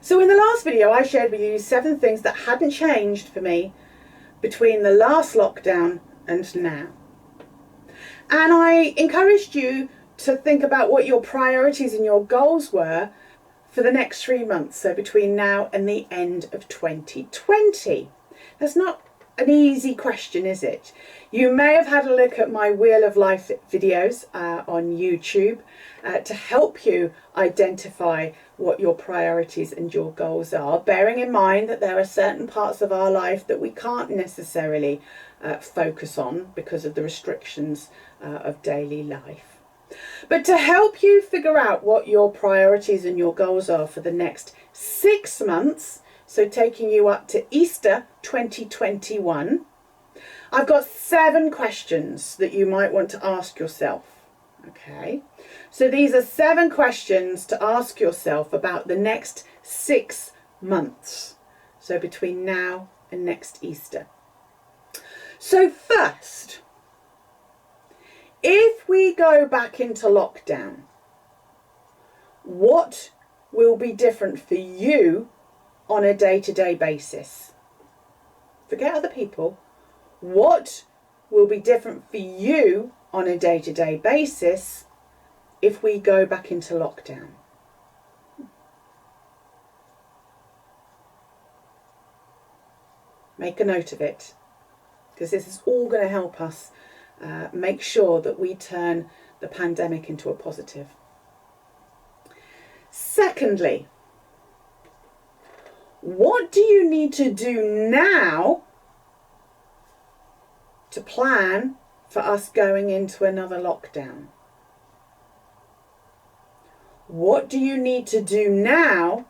So in the last video, I shared with you 7 things that hadn't changed for me between the last lockdown and now. And I encouraged you to think about what your priorities and your goals were for the next 3 months, so between now and the end of 2020. That's not an easy question, is it? You may have had a look at my Wheel of Life videos on YouTube to help you identify what your priorities and your goals are, bearing in mind that there are certain parts of our life that we can't necessarily focus on because of the restrictions of daily life. But to help you figure out what your priorities and your goals are for the next 6 months, so taking you up to Easter 2021, I've got 7 questions that you might want to ask yourself. Okay, so these are 7 questions to ask yourself about the next 6 months, so between now and next Easter. So first, if we go back into lockdown, what will be different for you on a day-to-day basis? Forget other people. What will be different for you on a day-to-day basis if we go back into lockdown? Make a note of it, because this is all going to help us make sure that we turn the pandemic into a positive. Secondly, what do you need to do now to plan for us going into another lockdown? What do you need to do now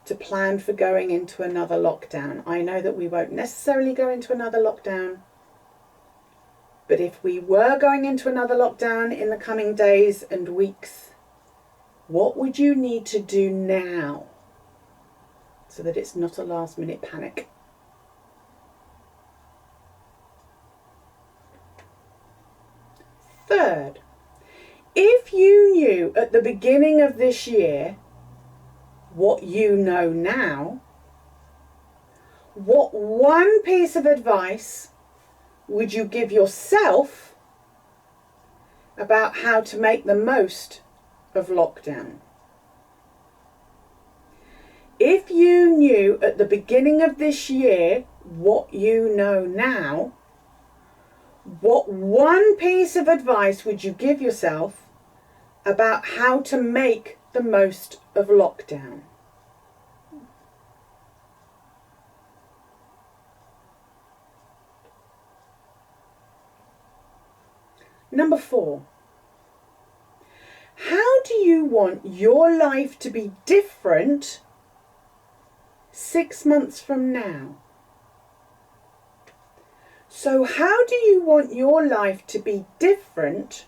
to plan for going into another lockdown? I know that we won't necessarily go into another lockdown, but if we were going into another lockdown in the coming days and weeks, what would you need to do now so that it's not a last-minute panic? Third, if you knew at the beginning of this year what you know now, what one piece of advice would you give yourself about how to make the most of lockdown? If you knew at the beginning of this year what you know now, what one piece of advice would you give yourself about how to make the most of lockdown? Number 4. How do you want your life to be different 6 months from now? So how do you want your life to be different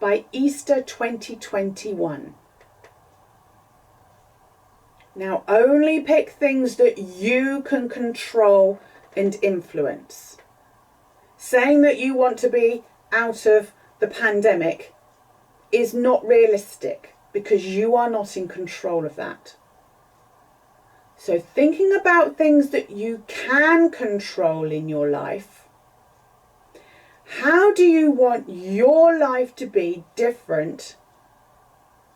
by Easter 2021? Now, only pick things that you can control and influence. Saying that you want to be out of the pandemic is not realistic because you are not in control of that. So thinking about things that you can control in your life, how do you want your life to be different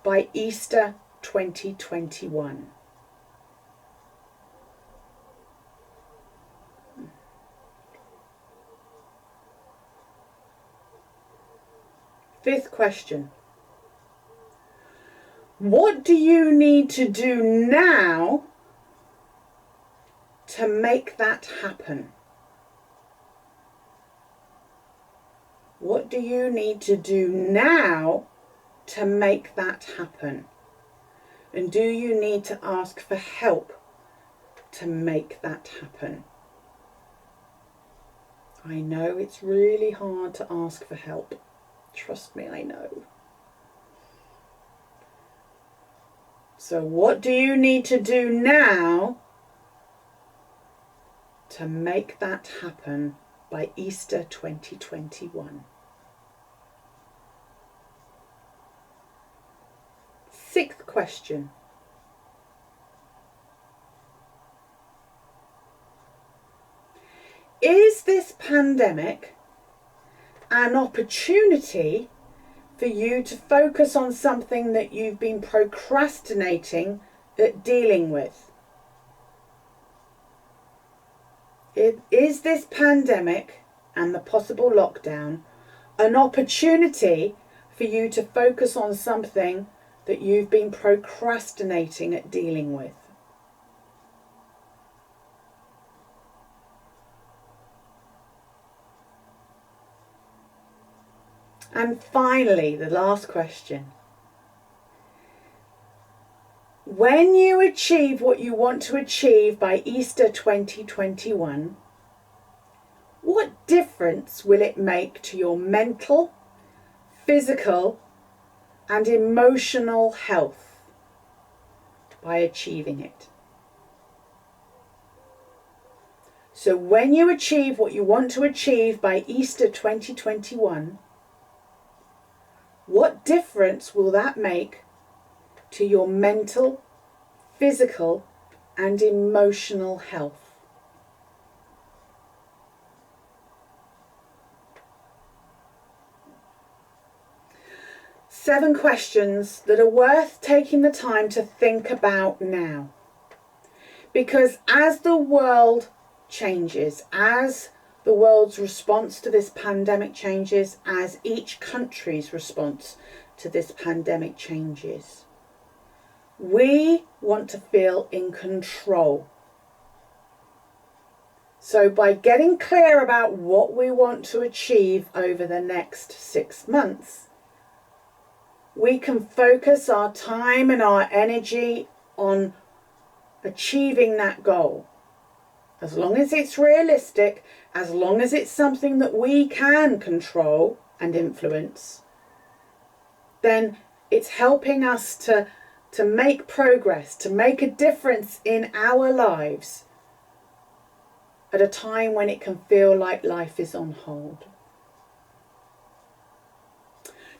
by Easter 2021? Fifth question. What do you need to do now to make that happen? What do you need to do now to make that happen? And do you need to ask for help to make that happen? I know it's really hard to ask for help. Trust me, I know. So what do you need to do now to make that happen by Easter 2021? 6th question. Is this pandemic an opportunity for you to focus on something that you've been procrastinating at dealing with? Is this pandemic and the possible lockdown an opportunity for you to focus on something that you've been procrastinating at dealing with? And finally, the last question. When you achieve what you want to achieve by Easter 2021, what difference will it make to your mental, physical, and emotional health by achieving it? So when you achieve what you want to achieve by Easter 2021, what difference will that make to your mental, physical, and emotional health? Seven questions that are worth taking the time to think about now. Because as the world changes, as the world's response to this pandemic changes, as each country's response to this pandemic changes, we want to feel in control. So by getting clear about what we want to achieve over the next 6 months, we can focus our time and our energy on achieving that goal. As long as it's realistic, as long as it's something that we can control and influence, then it's helping us to make progress, to make a difference in our lives at a time when it can feel like life is on hold.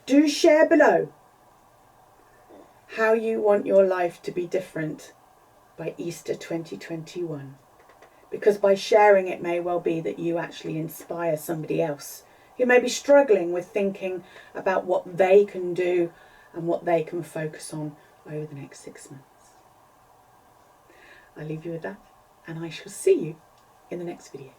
Do share below how you want your life to be different by Easter 2021. Because by sharing it may well be that you actually inspire somebody else who may be struggling with thinking about what they can do and what they can focus on over the next 6 months. I'll leave you with that, and I shall see you in the next video.